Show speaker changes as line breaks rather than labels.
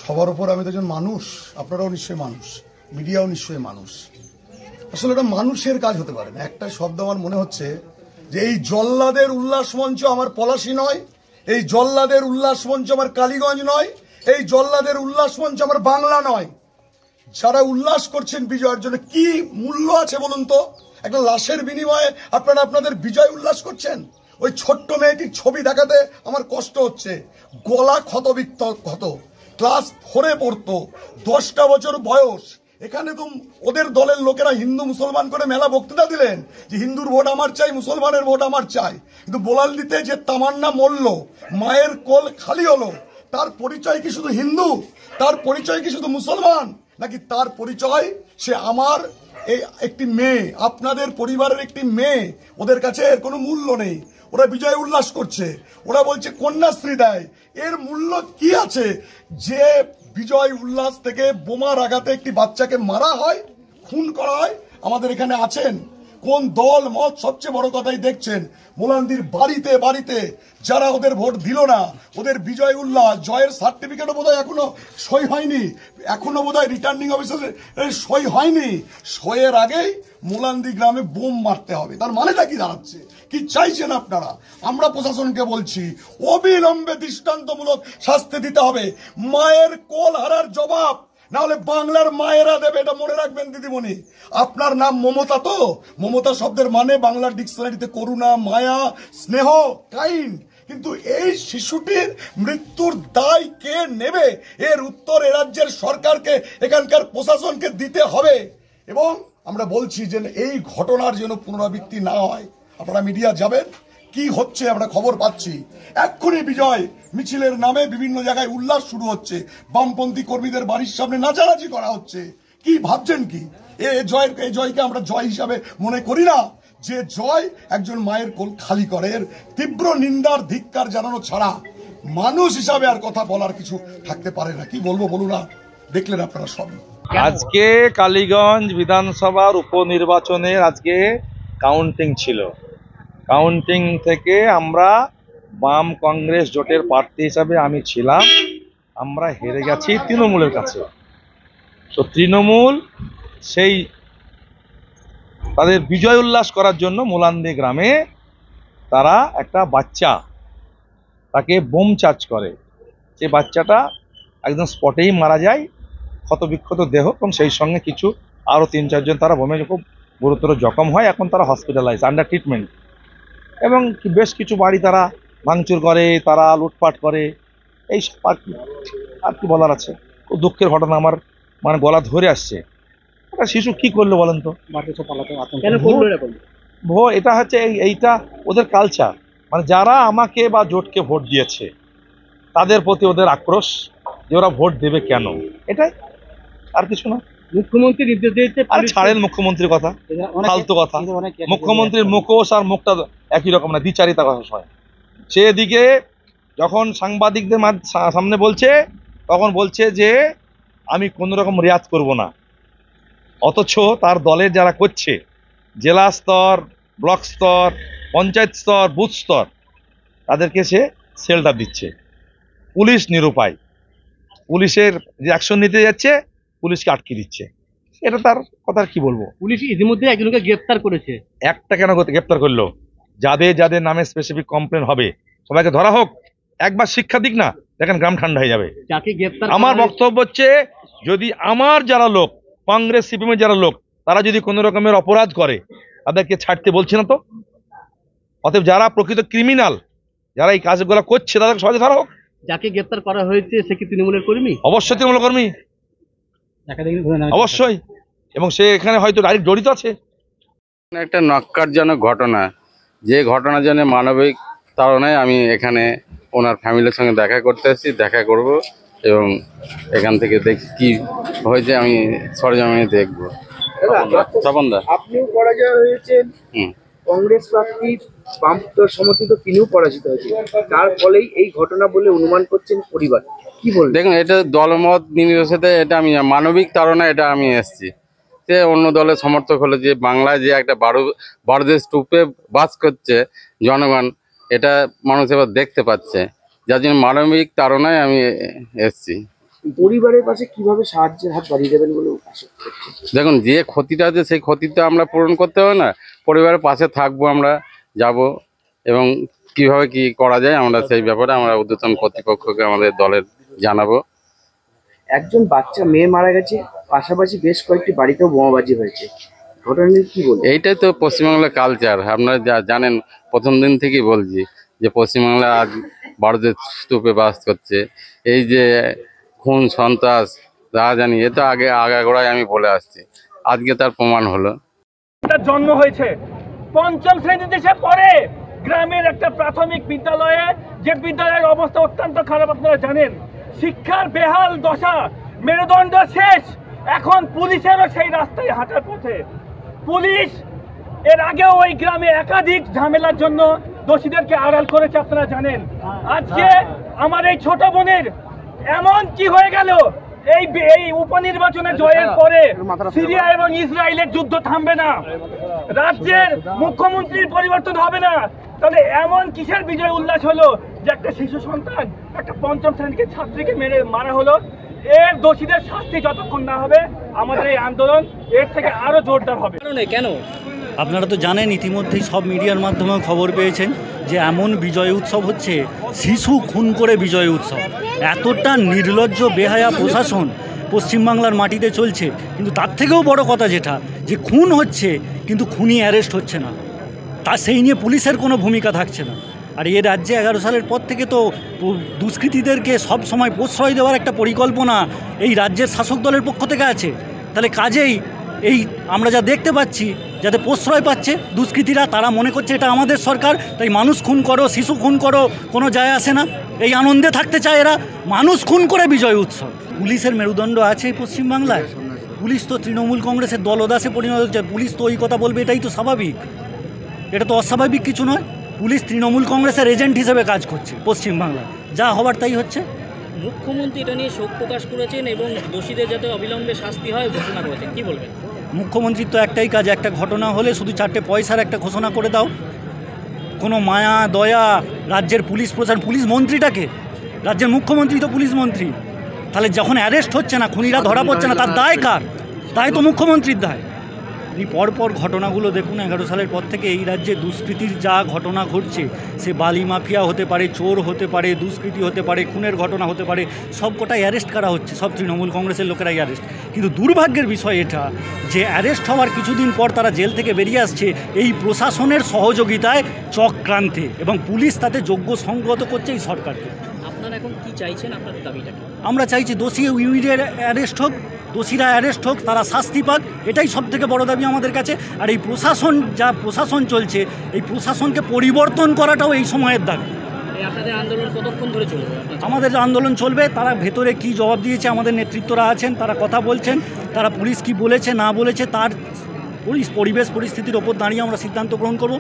সবার উপর আমি তো একজন মানুষ, আপনারাও নিশ্চয়ই মানুষ, মিডিয়াও নিশ্চয়ই মানুষ। আসলে এটা মানুষের কাজ হতে পারে না। একটা শব্দ আমার মনে হচ্ছে যে এই জল্লাদের উল্লাস মঞ্চ আমার পলাশী নয়, এই জল্লাদের উল্লাস মঞ্চ আমার কালীগঞ্জ নয়, এই জল্লাদের উল্লাস মঞ্চ আমার বাংলা নয়। যারা উল্লাস করছেন বিজয়ের জন্য কি মূল্য আছে বলুন তো? একটা লাশের বিনিময়ে আপনারা আপনাদের বিজয় উল্লাস করছেন। ওই ছোট্ট মেয়েটির ছবি দেখাতে আমার কষ্ট হচ্ছে। গলা ক্ষত, ক্লাস 4-এ পড়তো, 10টা বছর বয়স। এখানে তো ওদের দলের লোকেরা হিন্দু মুসলমান করে মেলা বক্তৃতা দিলেন যে হিন্দুর ভোট আমার চাই, মুসলমানের ভোট আমার চাই। কিন্তু বোলাল দিতে যে তামান্না মরল, মায়ের কোল খালি হলো, তার পরিচয় কি শুধু হিন্দু? তার পরিচয় কি শুধু মুসলমান? নাকি তার পরিচয় সে আমার এই একটি মেয়ে, আপনাদের পরিবারের একটি মেয়ে? ওদের কাছে এর কোনো মূল্য নেই। ওরা বিজয় উল্লাস করছে, ওরা বলছে কন্যাশ্রী দেয়। এর মূল্য কি আছে যে বিজয় উল্লাস থেকে বোমার আঘাতে একটি বাচ্চাকে মারা হয়, খুন করা হয়? আমাদের এখানে আছেন কোন দল মত? সবচেয়ে বড় কথাই দেখছেন মোলান্দির বাড়িতে বাড়িতে যারা ওদের ভোট দিল না, ওদের বিজয় উল্লাস, জয়ের সার্টিফিকেটও বোধহয় এখনো সই হয়নি, এখনো বোধহয় রিটার্নিং অফিসারের সই হয়নি। সইয়ের আগেই মোলান্দি গ্রামে বোম মারতে হবে। তার মানেটা কি দাঁড়াচ্ছে? কি চাইছেন আপনারা? আমরা প্রশাসনকে বলছি অবিলম্বে দৃষ্টান্তমূলক শাস্তি দিতে হবে। মায়ের কোল হারার জবাব না হলে বাংলার মায়েরা দেবে, এটা মনে রাখবেন দিদিমণি। আপনার নাম মমতা তো? মমতা শব্দের মানে বাংলার ডিকশনারিতে করুণা, মায়া, স্নেহ, কাইন্ড। কিন্তু এই শিশুটির মৃত্যুর দায় কে নেবে? এর উত্তর এ রাজ্যের সরকারকে, এখানকার প্রশাসনকে দিতে হবে। এবং আমরা বলছি যে এই ঘটনার যেন পুনরাবৃত্তি না হয়। আপনারা মিডিয়া যাবেন, কি হচ্ছে আমরা খবর পাচ্ছি। এক্ষুনি বিজয় মিছিলের নামে বিভিন্ন জায়গায় উল্লাস শুরু হচ্ছে, বামপন্থী কর্মীদের বাড়ির সামনে নাচানাচি করা হচ্ছে। কি ভাবছেন কি? এই জয়কে আমরা জয় হিসাবে মনে করি না। যে জয় একজন মায়ের কোল খালি করে, এর তীব্র নিন্দার ধিক্কার জানানো ছাড়া মানুষ হিসাবে আর কথা বলার কিছু থাকতে পারে না। কি বলবো বলুন না? দেখলেন আপনারা সবই।
আজকে কালীগঞ্জ বিধানসভার উপনির্বাচনের আজকে কাউন্টিং ছিল। কাউন্টিং থেকে আমরা বাম কংগ্রেস জোটের প্রার্থী হিসাবে আমি ছিলাম, আমরা হেরে গেছি তৃণমূলের কাছে। তো তৃণমূল সেই তাদের বিজয় উল্লাস করার জন্য মোলান্দি গ্রামে তারা একটা বাচ্চা, তাকে বোম চার্জ করে। সে বাচ্চাটা একদম স্পটেই মারা যায়, ক্ষতবিক্ষত দেহ, এবং সেই সঙ্গে কিছু আরও 3-4 জন তারা বোমে খুব গুরুতর জখম হয়। এখন তারা হসপিটালাইজ, আন্ডার ট্রিটমেন্ট। এবং বেশ কিছু বাড়ি তারা ভাঙচুর করে, তারা লুটপাট করে। এই সব আর কি বলার আছে? খুব দুঃখের ঘটনা। আমার মানে গলা ধরে আসছে। একটা শিশু কি করলো বলেন তো? এটা হচ্ছে এইটা ওদের কালচার। মানে যারা আমাকে বা জোটকে ভোট দিয়েছে তাদের প্রতি ওদের আক্রোশ, যে ওরা ভোট দেবে কেন, এটাই, আর কিছু না।
মুখ্যমন্ত্রী নির্দেশ দিয়েছে,
আর ছাড়েন মুখ্যমন্ত্রীর কথা, ফালতু কথা। মুখ্যমন্ত্রীর মুখও আর মুখটা একই রকম না, দ্বিচারিতা কথা হয়। সেদিকে যখন সাংবাদিকদের সামনে বলছে, তখন বলছে যে আমি কোন রকম রেয়াত করব না। অথচ তার দলের যারা করছে, জেলা স্তর, ব্লক স্তর, পঞ্চায়েত স্তর, বুথ স্তর, তাদেরকে সে শেল্টার দিচ্ছে। পুলিশ নিরুপায়, পুলিশের যে অ্যাকশন নিতে যাচ্ছে পুলিশকে আটকে দিচ্ছে। এটা তার কথা কি বলবো?
পুলিশ ইতিমধ্যে একজনকে গ্রেফতার করেছে।
একটা কেন গ্রেফতার করলো? যাদের যাদের নামে স্পেসিফিক কমপ্লেন হবে সবাইকে ধরা হোক, একবার শিক্ষা দিক না, দেখেন গ্রাম ঠান্ডা হয়ে যাবে। আমার বক্তব্য হচ্ছে, যদি আমার যারা লোক, কংগ্রেস সিপিএম এর যারা লোক, তারা যদি কোনো রকমের অপরাধ করে, তাদেরকে ছাড়তে বলছে না তো। অতএব যারা প্রকৃত ক্রিমিনাল, যারা এই কাজগুলো করছে, তাদেরকে সহজে ধরা হোক।
যাকে গ্রেফতার করা হয়েছে সে কি তৃণমূলের কর্মী?
অবশ্যই তৃণমূল কর্মী, অবশ্যই। এবং সে এখানে হয়তো ডাইরেক্ট জড়িত আছে।
একটা ন্যক্কারজনক ঘটনা, যে ঘটনার জন্য মানবিক তাড়নায় আমি এখানে ওনার ফ্যামিলির সঙ্গে দেখা করতে এসেছি, দেখা করব এবং এখান থেকে দেখি কি হয়েছে, আমি সরজমিনে দেখবো। তপনদা,
আপনিও পরাজয় হয়েছেন, কংগ্রেস প্রার্থী বাম সমর্থিত তিনিও পরাজিত হয়েছে, তার ফলেই এই ঘটনা বলে অনুমান করছেন পরিবার। কি বলবেন?
দেখুন, এটা দলমত নির্বিশেষে এটা আমি মানবিক তাড়না, এটা আমি এসেছি। যে অন্য দলের সমর্থক হলো, যে বাংলায় যে একটা বড়দের স্তূপে বাস করছে জনগণ, এটা মানুষ এবার দেখতে পাচ্ছে, যার জন্য মানবিক তাড়নায় আমি এসেছি।
পরিবারের পাশে কিভাবে সাহায্যের হাত বাড়িয়ে দেবেন বলে আশা করছেন?
দেখুন, যে ক্ষতিটা আছে সেই ক্ষতিটা আমরা পূরণ করতে হবে না, পরিবারের পাশে থাকবো, আমরা যাব এবং কিভাবে কি করা যায় আমরা সেই ব্যাপারে আমরা ঊর্ধ্বতন কর্তৃপক্ষকে আমাদের দলের জানাবো।
একজন বাচ্চা মেয়ে মারা গেছে, পাশাপাশি বেশ কয়েকটি বাড়িতেও বোমাবাজি হয়েছে, ঘটনা নিয়ে কি বলবেন?
এইটাই তো পশ্চিমবাংলার কালচার। আপনারা জানেন, প্রথম দিন থেকেই বলছি যে পশ্চিমবাংলা আজ ভারতের স্তূপে বাস করছে। এই যে খুন সন্ত্রাস রাজধানী, এ তো আগাগোড়ায় আমি বলে আসছি, আজকে তার প্রমাণ হলো।
তার জন্ম হয়েছে পঞ্চম শ্রেণীতে সে পড়ে গ্রামের একটা প্রাথমিক বিদ্যালয়ে, যে বিদ্যালয়ের অবস্থা অত্যন্ত খারাপ আপনারা জানেন। শিক্ষার বেহাল দশা, মেরুদণ্ড শেষ। এখন পুলিশেরও সেই রাস্তায় হাঁটার পথে। পুলিশ এর আগেও ওই গ্রামে একাধিক ঝামেলার জন্য দোষীদেরকে আড়াল করেছে আপনারা জানেন। আজকে আমার এই ছোট বোনের এমন কি হয়ে গেল, এই উপনির্বাচনে জয়ের পরে সিরিয়া এবং ইসরায়েলের যুদ্ধ থামবে না, রাজ্যের মুখ্যমন্ত্রীর পরিবর্তন হবে না, তাহলে এমন কিসের বিজয় উল্লাস হলো যে একটা শিশু সন্তান, একটা পঞ্চম শ্রেণীর ছাত্রীকে মারা হলো। এর দোষীদের শাস্তি যতক্ষণ না হবে আমাদের এই আন্দোলন এর থেকে আরো জোরদার হবে।
কেন? আপনারা তো জানেন, ইতিমধ্যেই সব মিডিয়ার মাধ্যমে খবর পেয়েছেন যে এমন বিজয় উৎসব হচ্ছে, শিশু খুন করে বিজয় উৎসব। এতটা নির্লজ্জ বেহায়া প্রশাসন পশ্চিমবাংলার মাটিতে চলছে। কিন্তু তার থেকেও বড় কথা যেটা, যে খুন হচ্ছে কিন্তু খুনি অ্যারেস্ট হচ্ছে না, তা সেই নিয়ে পুলিশের কোনো ভূমিকা থাকছে না। আর এই রাজ্যে 11 সালের পর থেকে তো দুষ্কৃতীদেরকে সব সময় প্রশ্রয় দেওয়ার একটা পরিকল্পনা এই রাজ্যের শাসক দলের পক্ষ থেকে আছে। তাহলে কাজেই এই আমরা যা দেখতে পাচ্ছি, যাতে প্রশ্রয় পাচ্ছে দুষ্কৃতীরা, তারা মনে করছে এটা আমাদের সরকার, তাই মানুষ খুন করো, শিশু খুন করো, কোনো যায় আসে না, এই আনন্দে থাকতে চায় এরা। মানুষ খুন করে বিজয় উৎসব। পুলিশের মেরুদণ্ড আছে এই পশ্চিমবাংলায়। পুলিশ তো তৃণমূল কংগ্রেসের দলদাসে পরিণত হচ্ছে। পুলিশ তো ওই কথা বলবে, এটাই তো স্বাভাবিক, এটা তো অস্বাভাবিক কিছু নয়। পুলিশ তৃণমূল কংগ্রেসের এজেন্ট হিসেবে কাজ করছে পশ্চিমবাংলায়, যা হবার তাই হচ্ছে।
মুখ্যমন্ত্রী এটা নিয়ে শোক প্রকাশ করেছেন এবং দোষীদের যাতে অবিলম্বে শাস্তি হয় ঘোষণা করেছেন, কি বলবেন?
মুখ্যমন্ত্রীর তো একটাই কাজ, একটা ঘটনা হলে শুধু 4টে পয়সার একটা ঘোষণা করে দাও। কোনো মায়া দয়া রাজ্যের পুলিশ প্রশাসন, পুলিশ মন্ত্রীটাকে, রাজ্যের মুখ্যমন্ত্রী তো পুলিশ মন্ত্রী, তাহলে যখন অ্যারেস্ট হচ্ছে না, খুনিরা ধরা পড়ছে না, তার দায় কার? দায় তো মুখ্যমন্ত্রীর দায়। আপনি পরপর ঘটনাগুলো দেখুন, 11 সালের পর থেকে এই রাজ্যে দুষ্কৃতির যা ঘটনা ঘটছে, সে বালি মাফিয়া হতে পারে, চোর হতে পারে, দুষ্কৃতি হতে পারে, খুনের ঘটনা হতে পারে, সব কটাই অ্যারেস্ট করা হচ্ছে, সব তৃণমূল কংগ্রেসের লোকেরাই অ্যারেস্ট। কিন্তু দুর্ভাগ্যের বিষয় এটা যে অ্যারেস্ট হওয়ার কিছুদিন পর তারা জেল থেকে বেরিয়ে আসছে এই প্রশাসনের সহযোগিতায়, চক্রান্তে, এবং পুলিশ তাতে যোগ্য সংগত করছে এই সরকারকে।
আপনারা এখন কি চাইছেন, আপনাদের দাবিটা?
আমরা চাইছি দোষী ইমিডিয়েট অ্যারেস্ট হোক, দোষীরা অ্যারেস্ট হোক, তারা শাস্তি পাক, এটাই সব থেকে বড় দাবি আমাদের কাছে। আর এই প্রশাসন, যা প্রশাসন চলছে, এই প্রশাসনকে পরিবর্তন করাটাও এই সময়ের দাবি।
আপনাদের আন্দোলন কতক্ষণ ধরে চলবে?
আমাদের আন্দোলন চলবে। তারা ভেতরে কি জবাব দিয়েছে, আমাদের নেতৃত্বরা আছেন, তারা কথা বলছেন, তারা পুলিশ কি বলেছে না বলেছে তার পরিবেশ পরিস্থিতির ওপর দাঁড়িয়ে আমরা সিদ্ধান্ত গ্রহণ করব।